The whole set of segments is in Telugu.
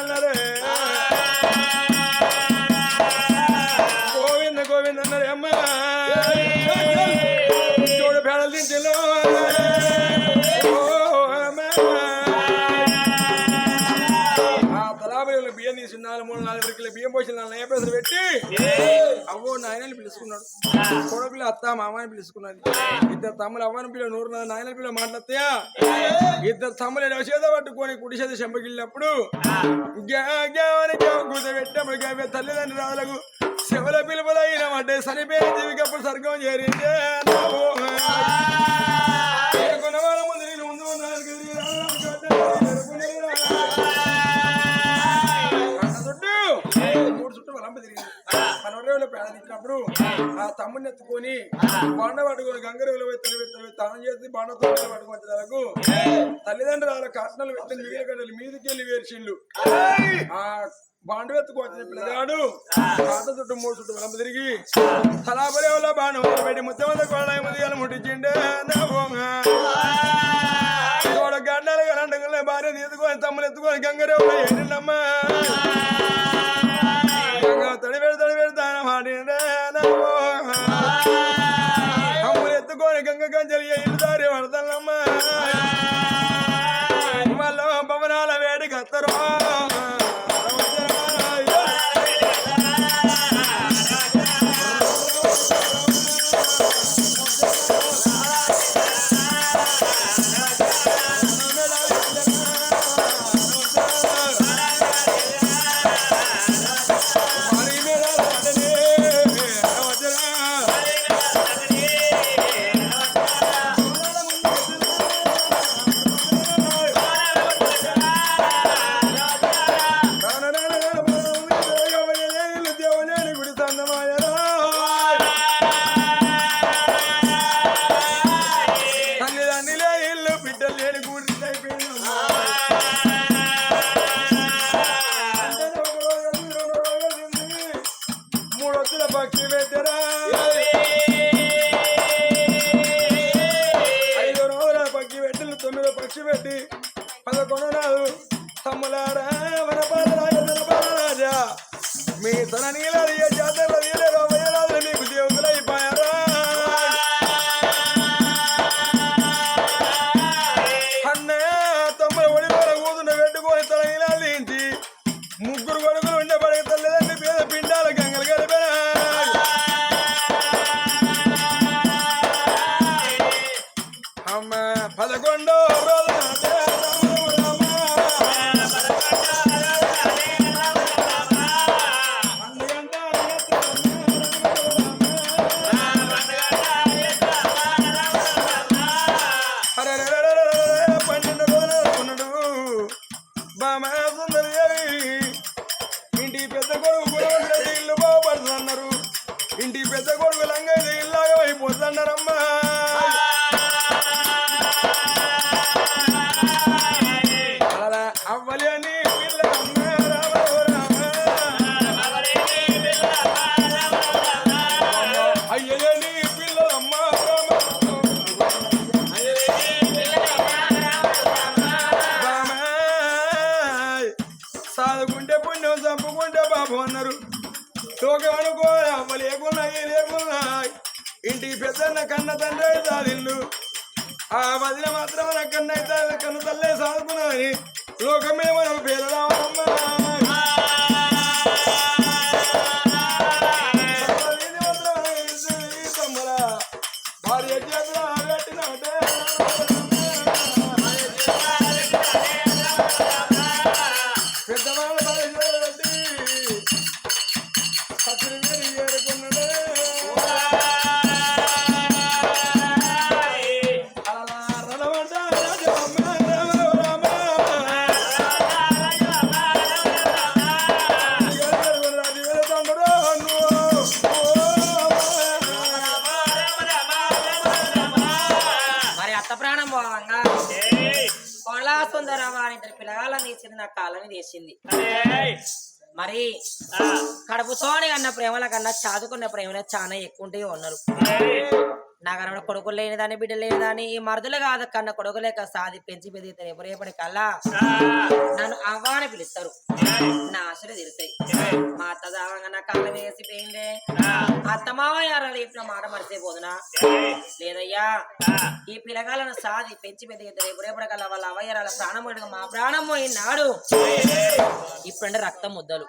అన్నారే గోవింద గోవింద అన్నారే అమ్మ చూడు పేడలు తింటలో బియ్యం తీసి 4 కిలో బియ్యం పోసి 4 పైసలు పెట్టి అవ్వో నాయనని పిలుచుకున్నాడు కొడపిల్ల అత్త మామని పిలుచుకున్నది 2 తమ్ములు అవ్వని పిల్ల 100 నాయన పిల్ల మాట్లాడతాయా 2 తమ్ములు చేత పట్టుకొని కుడి చేత చెంపగిల్లినప్పుడు కూర్చోబెట్టినప్పుడు తల్లిదండ్రి రాళ్ళకు శివల పిలుపులైన అంటే చనిపోయిన జీవికప్పుడు స్వర్గం చేరిందే వాళ్ళ ముందు నేను ముందు మనవరేవులో పేడ తిట్టినప్పుడు ఆ తమ్ముడిని ఎత్తుకొని బండ పట్టుకొని గంగరేవులో పోయి తానం చేసి బండతో పట్టుకొచ్చేందుకు తల్లిదండ్రుల కట్నాలు పెట్టిన మిగిలిన గంటలు మీదికి వెళ్ళి వేర్చిండు ఆ బాండు ఎత్తుకొచ్చిన పిల్లగాడు కాట చుట్టూ 3 చుట్టూ వలంప తిరిగి తలాపరేవులో బాండు పెట్టి ముత్తమంది కొడాయి ముట్టించిండే తోడ గడ్డలు గంటలే భార్య ఎత్తుకొని తమ్ములు ఎత్తుకొని గంగరేవులో ఏంటమ్మా తమ్ములు ఎత్తుకొని గంగ గంజలి ఇల్లు దారి పడతానమ్మా మళ్ళీ భవనాల వేడి కత్తరో పక్షి పెట్టరా 5 రోజుల పక్షి పెట్టి 9 పక్షి పెట్టి 11 నాడు తమ్ములారా వనపాలరాజా మీ తన నీళ్ళ జాతర నీళ్ళు మీకు దేవుతులు అయిపోయారా అన్నయ్య తమ్ముడు ఒడిలో కూతున్న పెట్టుకొని తన నీళ్ళ నుంచి 3 కొడుకులు ఉండబడి తల్లిదండ్రి పేద పిండాల గంగలు కలిపిన 11 రోజు ఇంటి పెద్ద కొడుకు ఇల్లు బాగుపడుతున్నారు ఇంటి పెద్ద కొడుకు లంగైతే ఇల్లాగా అయిపోతున్నారమ్మా అలా అవ్వలి అని అయ్యని పిల్లలమ్మ సాదుకుంటే పుణ్యం చంపుకుంటే బాబు అన్నారు తోకం అనుకో అమ్మ లేకున్నాయి ఇంటికి పెద్దన్న కన్న తండ్రి సాదిల్లు ఆ వదిన మాత్రం కన్న కన్న తల్లే సాదుకున్నదని లోకమే మనం పేదరామమ్మ భార్య చేతులు పెట్టినట్టే పెద్దవాళ్ళ పెట్టి సత్తులు ఏరుకున్నాడే మరి అత్త ప్రాణం పోవంగా కొలా సుందరవా అని 2 పిల్లగాళ్ళని తీసింది నా కాళ్ళని తీసింది మరి కడుపుతోని అన్న ప్రేమల కన్నా చదువుకున్న ప్రేమలే చాలా ఎక్కువ ఉంటాయి ఉన్నారు నగరంలో కొడుకులు లేనిదాన్ని బిడ్డలు లేనిదాన్ని ఈ మరుదులు కాదు కన్న కొడుకు లేక సాది పెంచి పెదిగితే రేపటి కల్లా నన్ను అవ్వాని పిలుస్తారు నా ఆశలు తీరుతాయి మా అత్త దావంగా నా కళ్ళ వేసిపోయిందే అత్త మావయ్యారా ఇప్పుడు మాట మరిచిపోదునా లేదయ్యా ఈ పిల్లగాలను సాది పెంచి పెదిగితే రేపటి కల్లా వాళ్ళ అవయ్యారాల ప్రాణం పోయిన మా ప్రాణం పోయినాడు ఇప్పుడంటే రక్తం ముద్దలు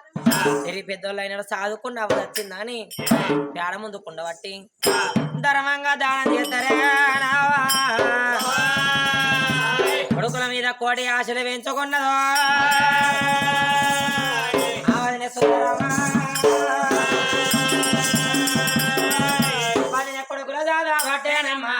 పెరిగి పెద్దోళ్ళు అయినాడు సాదుకున్న అవ్వ వచ్చిందని పేడ ముందు కుండబట్టి ధర్మంగా దానం చేస్తారే కొడుకుల మీద కోటి ఆశలు పెంచుకున్నదో కొడుకుల దాదా పట్టేనమ్మా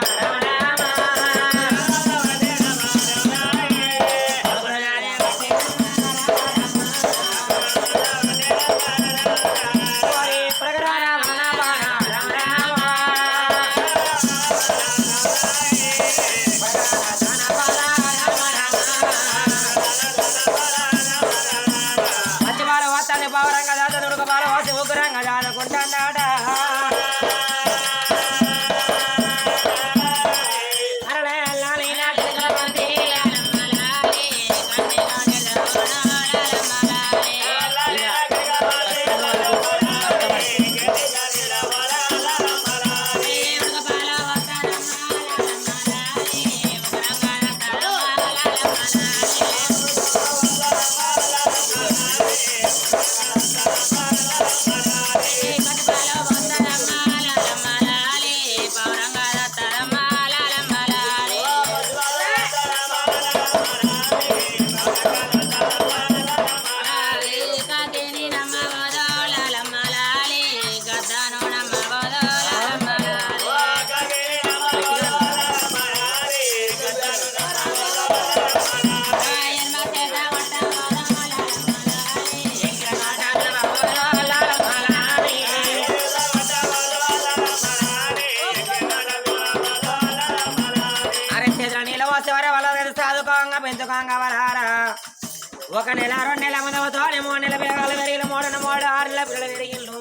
ఒక నెల 2 నెలల ముందు 3 నెలల పిల్లగాలు పెరిగిన 3 6 నెలల పిల్లలు పెరిగిళ్ళు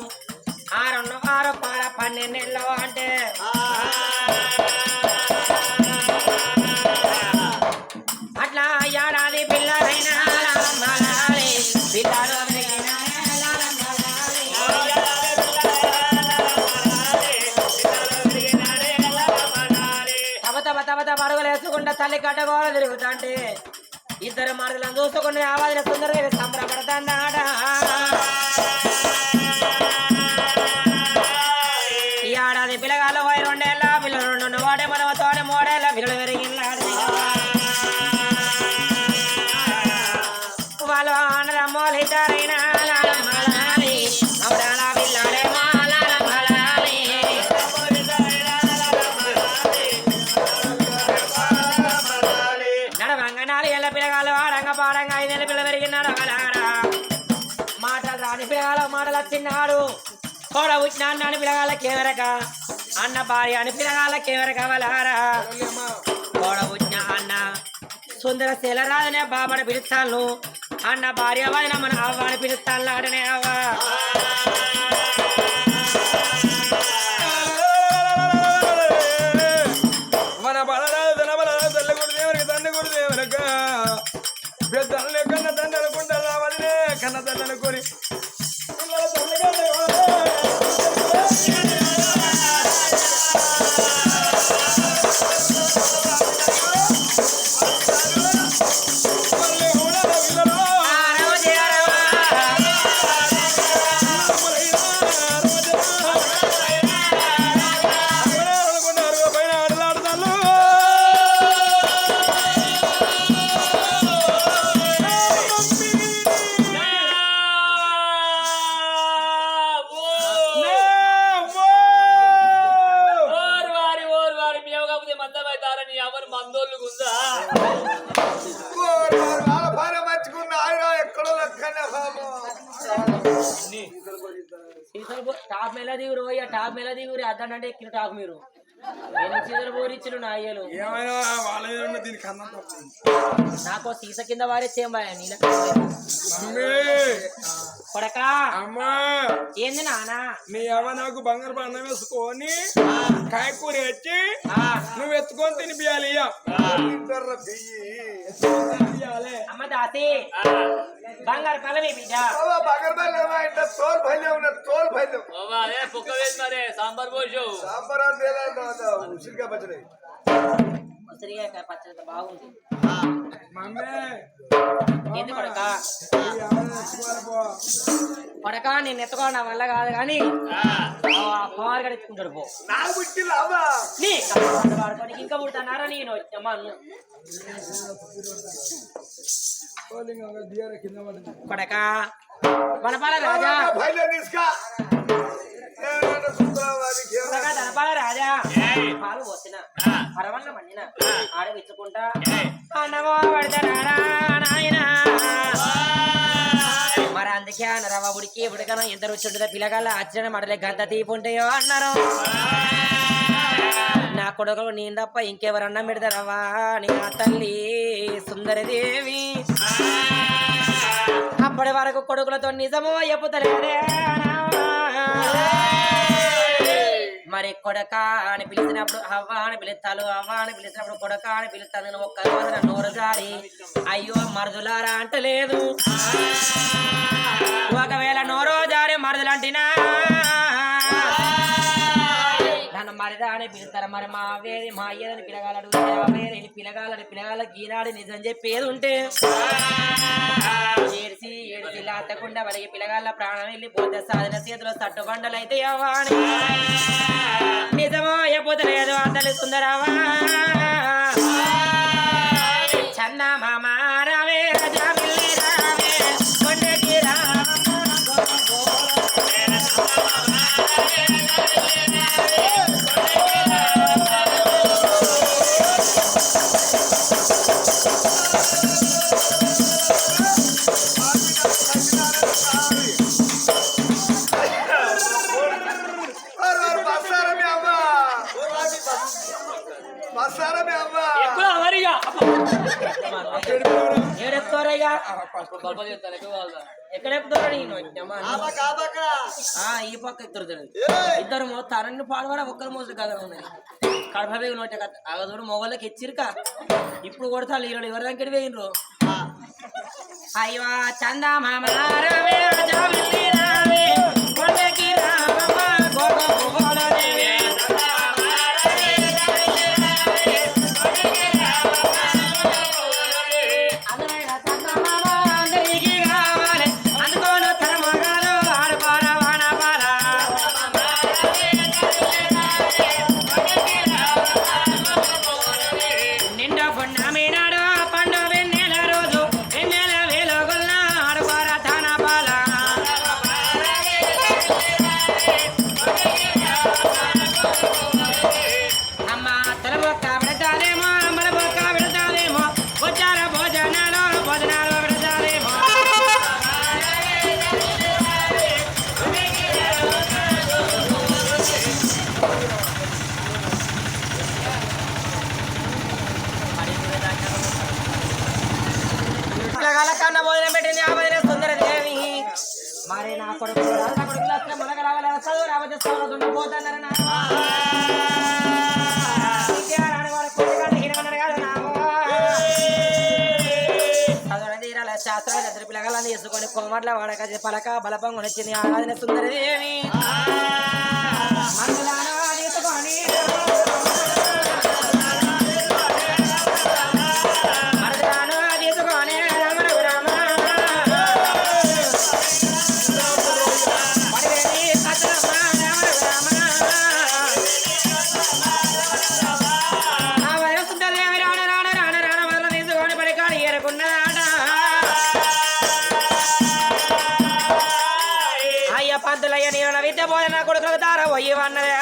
6 6 12 నెలలు అంటే అట్లా ఏడాది పిల్లలైనా పిల్లలు తమ పరుగులు వేసుకుంటా తల్లి కట్టగోలు తిరుగుతాంటే ఇద్దరు మరదలను చూసుకుని ఆవాదిన సుందరదేవి సంబరపడతాడ ఈ ఏడాది పిల్లగాలు 2 ఏళ్ళ పిల్లలు 2 వాడే మనవతోనే 3 ఏళ్ళ పిల్లలు పెరిగినాడు వాళ్ళు ఆనరమ్మోలు ఇద్దరైనా పాడంగా 5 నెలల పిల్ల పెరిగినాడు మాటలు రాని పిల్లగాల మాటలు వచ్చినాడు కోడ పుట్టిన అన్న అని పిల్లగాళ్ళకి ఎవరక అన్న భార్య అని పిల్లగాళ్ళకి ఎవరక వలారా కోడ పుట్టిన అన్న సుందర శీలరాజనే బాబని పిలుస్తాను అన్న భార్య వదిన మన అవ్వ అని పిలుస్తాను ఆడనే అవ్వ మన బలరాజు తన బలరాజు తల్లి గురుదేవరికి తండ్రి గురుదేవరక పెద్దలు కన్న తండ్రి అనుకుంటారు రావాలనే కన్న తండ్రి అనుకొని టాప్ మెల దిగురు అద్దంటే ఎక్కిన టాప్ మీరు సీజలు బోరిచ్చులు నా అయ్యలు నాకు సీస కింద వారేసేం నీళ్ళ కొడకా అమ్మా ఏంది నానా నీ అవ్వ నాకు బంగారు అన్నం వేసుకొని కాయకూర వచ్చి నువ్వు ఎత్తుకొని తినిపియాలి అమ్మ దాసి బంగారు పల్లవి బిడ్డ ఉసిరికాయ పచ్చడి బాగుంది ఏంది కొడకా కొడకా నేను ఎత్తుకోవడం నా వల్ల కాదు కానీ కుమార్ గారు ఎత్తుకుంటాడు పో నీ వాడుకోనికి ఇంకా పుడతానారా నేను అమ్మా కొడకా వనపాల రాజా ధనపాల రాజా పాలు పోసిన అరవన్న మండిన ఆడవిచ్చుకుంటా అన్నమో పడతారా నాయన మరి అందుకే అన్నారా ఉడికి ఉడకనం ఎంత రుచి ఉంటుందో పిల్లగాళ్ళ అచ్చిన మడలే గంత తీపి ఉంటాయో అన్నారు నా కొడుకు నేను తప్ప ఇంకెవరన్నా పెడతారవా నీ నా తల్లి సుందరదేవి అప్పటి వరకు కొడుకులతో నిజమో చెప్పుతలేదే మరి కొడక అని పిలిచినప్పుడు అవ్వ అని పిలుస్తాను అవ్వ అని పిలిచినప్పుడు కొడక అని పిలుస్తాను ఒక్క రోజున నోరు జారి అయ్యో మరుదులారా అంటలేదు ఒకవేళ నోరో జారి మరుదులంటినా నన్ను మరిదా అని పిలుస్తారు మరి మా వేరే మా అయ్యదని పిలగాలడు వేరే పిలగాళ్ళకి ఈనాడు నిజం చెప్పేది ఉంటే ఏడిసి లాతకుండా వాళ్ళకి పిలగాళ్ళ ప్రాణం వెళ్ళిపోతే సాధన చేతిలో తట్టుబండలు అయితే అవ్వాని నిజమో అయిపోతలేదు అందరి సుందరవా చన్నా మామ రావే రాజా మిల్లి రావే కొండకి ఎక్కడ ఎక్కుతారా నేను ఈ పక్క ఎక్కుతారు ఇద్దరు తనని పాడబడ ఒక్కరు మోసలు కదా ఉన్నాయి కడప నోట అగదోడు మొగళ్ళకి ఎచ్చిరుక ఇప్పుడు కొడతారు ఈరోజు ఎవరి దగ్గర వేయినరు అయ్యో చందా మామ కన్నా భోజనం పెట్టింది ఆ భోజనం సుందరదేవి మరి నా కొడుకు మనకు రావాలి చదువు రావచ్చు చదువు పోతున్నారు శాస్త్రాలు ఇద్దరు పిల్లగాళ్ళని తీసుకొని కోమట్ల వాడక పలక బలపం వచ్చింది ఆరాధన సుందరదేవి తీసుకొని పంతులయ్య నేను విద్య బోధన కొడుకులకు దార పోయి అన్నదే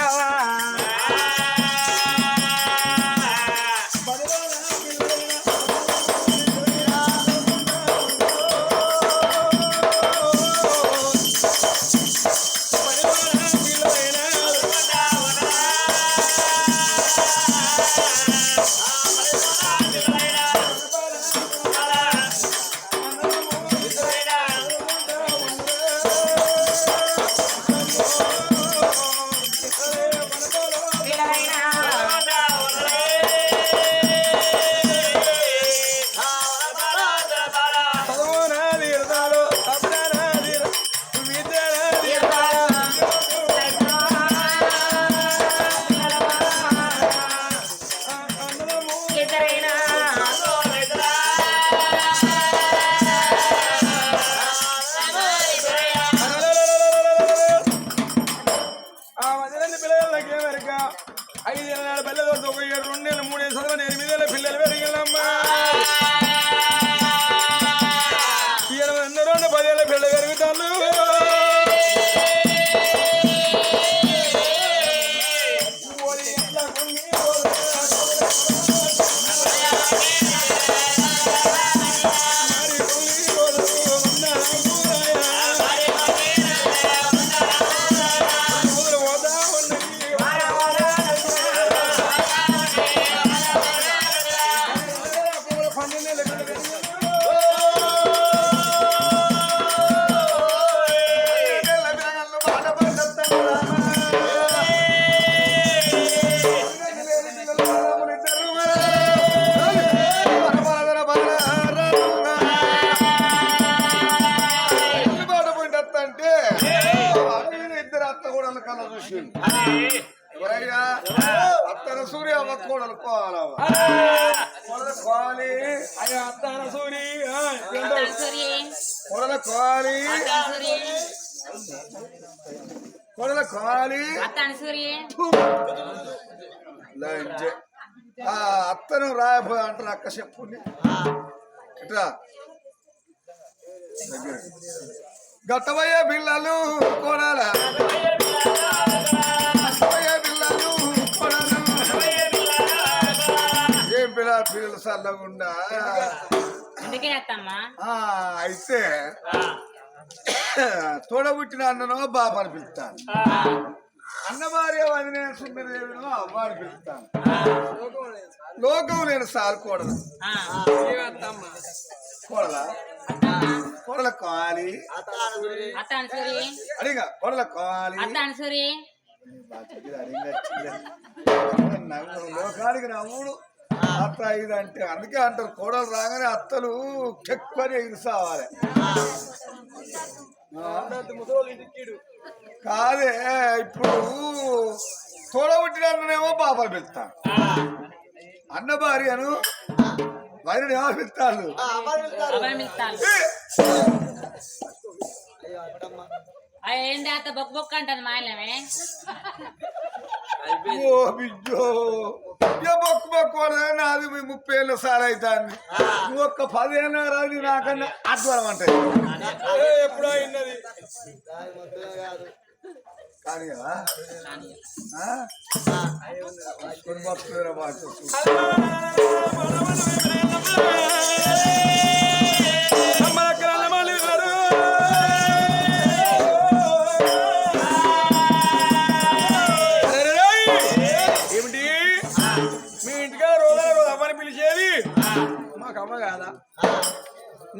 కళ్ళ చూసి ఎవరయ్యా అత్తన సూర్య అవ్వ కోడలు కోవాలవ్వ కోడలు కోవాలి అయ్యా అత్తాన సూరి కోడలు కోవాలి కోడలు కోవాలి లంజే ఆ అత్తను రాయబోయే అంటారు అక్క చెప్పుని ఇట్లా గట్టబోయే పిల్లలు కొనాల పిల్లలు కొనాలు ఏం పిల్లలు చల్లగుండా అయితే తోడబుట్టిన అన్ననో బాబు అని పిలుస్తాను అన్న భార్య వదిన సుందరదేవినో అవ్వ అని పిలుస్తాను లోకం నేను సారుకోడదు కోడలా కోడల కాలి అడిగా కోడల కాలి లోకానికి నవ్వుడు అత్త ఇది అంటే అందుకే అంటారు కోడలు రాగానే అత్తలు చెక్కుని ఎగిరిసావాలి కాదే ఇప్పుడు తోడబుట్టిననేమో పాపలు పిలుస్తాను అన్న భార్యను భార్యను ఏమో పిలుస్తాను ఏంటి అత్త బొక్క బొక్క అంటది మాయలమే ఓ బిడ్డో బొక్కు బొక్కు నాది 30 ఏళ్ళ సార్ అవుతాంది ఒక్క 10 ఏళ్ళ రాదు నాకన్నా అద్వారం అంటే ఎప్పుడో అయినది కానీ భక్తుల మాట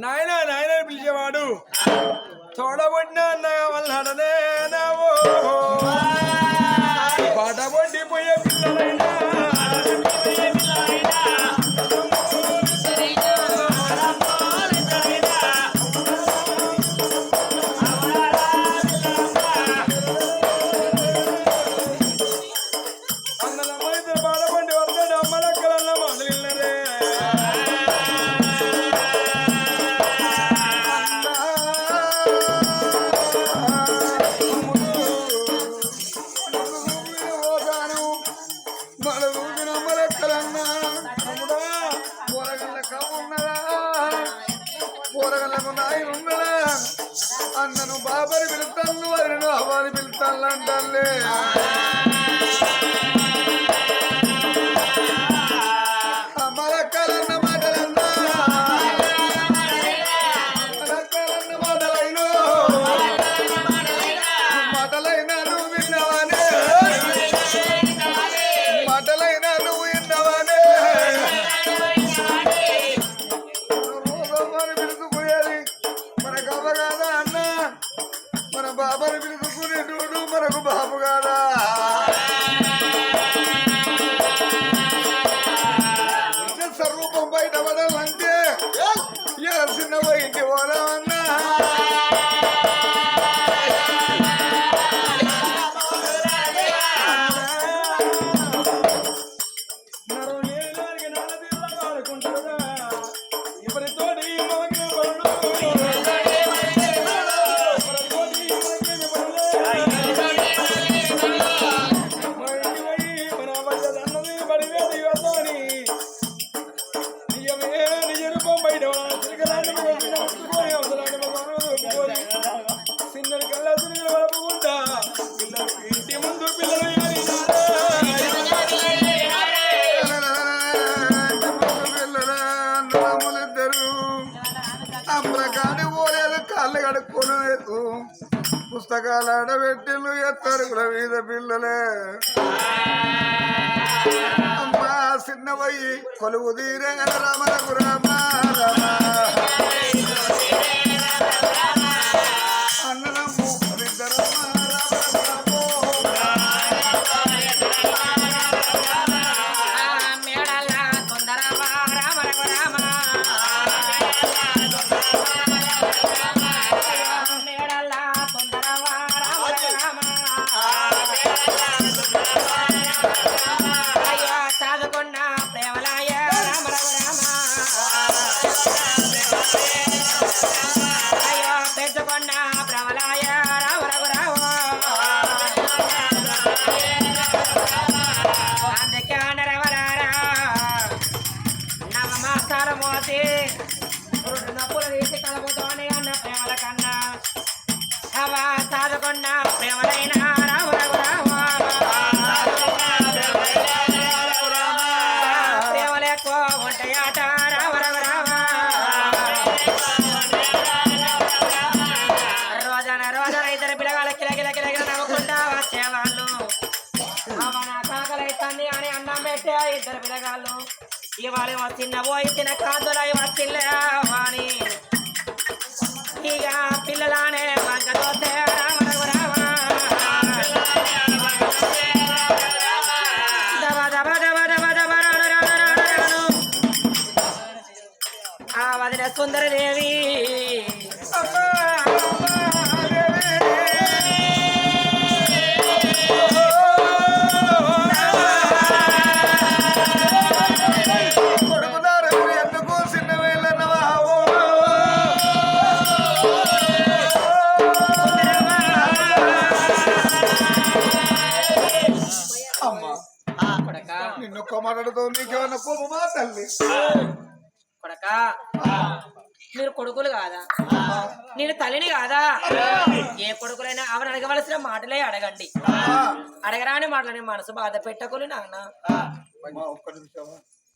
నాయన నాయన పిలిచేవాడు తోడబొట్టిన అన్న వల్లడనే పడబొట్టిపోయే పిల్లలైనా అన్నదమ్మ పడబొట్టి వస్తాడు అమ్మలక్కలన్న మొదలే అన్నను బాబని పిలుస్తాను వదిలిను అవ్వని పిలుస్తాను అంటానులే అమ్మలక్కలన్న మాటలన్నా అమ్మలక్కలన్న మాటలైన మాటలైనా నువ్వు విన్నవానే మాటలైనా నువ్వు విన్నవానే పిలుచుకుపోయేది మనకు అవ్వ కాదా అన్న మన బాబాని పిలుచుకునేటోడు మనకు బాబు కాదా స్వరూపం బయట పడాలంటే చిన్న బయటికి పోదామన్నా సిన్నడి కల్లా సిన్నడి వరపుకుంటా ఇంటి ముందు పిల్లలు అన్నదమ్ములిద్దరు అమ్మల కాడి పోలేదు కాళ్ళు కడుక్కోలేదు పుస్తకాలు ఆడబెట్టిళ్ళు ఎత్తరుగుల మీద పిల్లలే అమ్మా చిన్నవయ్యి కొలువు తీరే రామలకు రామ రామ అన్నదమ్ము ఇద్దరమ్మ ప్రవలాయ రావ రఘురావ అందుకే నరవరారా నవమాసాల మోసి రెండు నప్పులు తీసి కలుపుతోనే అన్న ప్రేమల కన్నా అవా సాధకున్న ప్రేమలైన రావ రఘురావ ప్రేమలెక్కువ ఉంటాయట రావ రఘురావ రోజన ఇద్దరు పిల్లగాళ్ళ కిలకిల నవ్వుకుంటా వచ్చేవాళ్ళు అవన కాకలైతుంది అని అన్నం పెట్టే ఇద్దరు పిల్లగాళ్ళు ఇవాళ వచ్చిన పోయి తిన కాదులై వచ్చిల్లే వాణి ఇక పిల్లలానే వంక చూస్తే రామ రఘురామ దబ దబ దబ దబ దబ రాను రాను రాను రాను ఆ వదిన సుందరదేవి ఎందుకు చిన్న వేళ్ళన్నవా అమ్మా కొడక నిన్ను కొమ్మడతో నీకేమన్నా కోపమా తల్లి కొడక మీరు కొడుకులు కాదా నేను తల్లిని కాదా ఏ కొడుకులైనా ఆమెను అడగవలసిన మాటలే అడగండి అడగరాని మాటలని మనసు బాధ పెట్టకులు నాన్న ఒక్క నిమిషం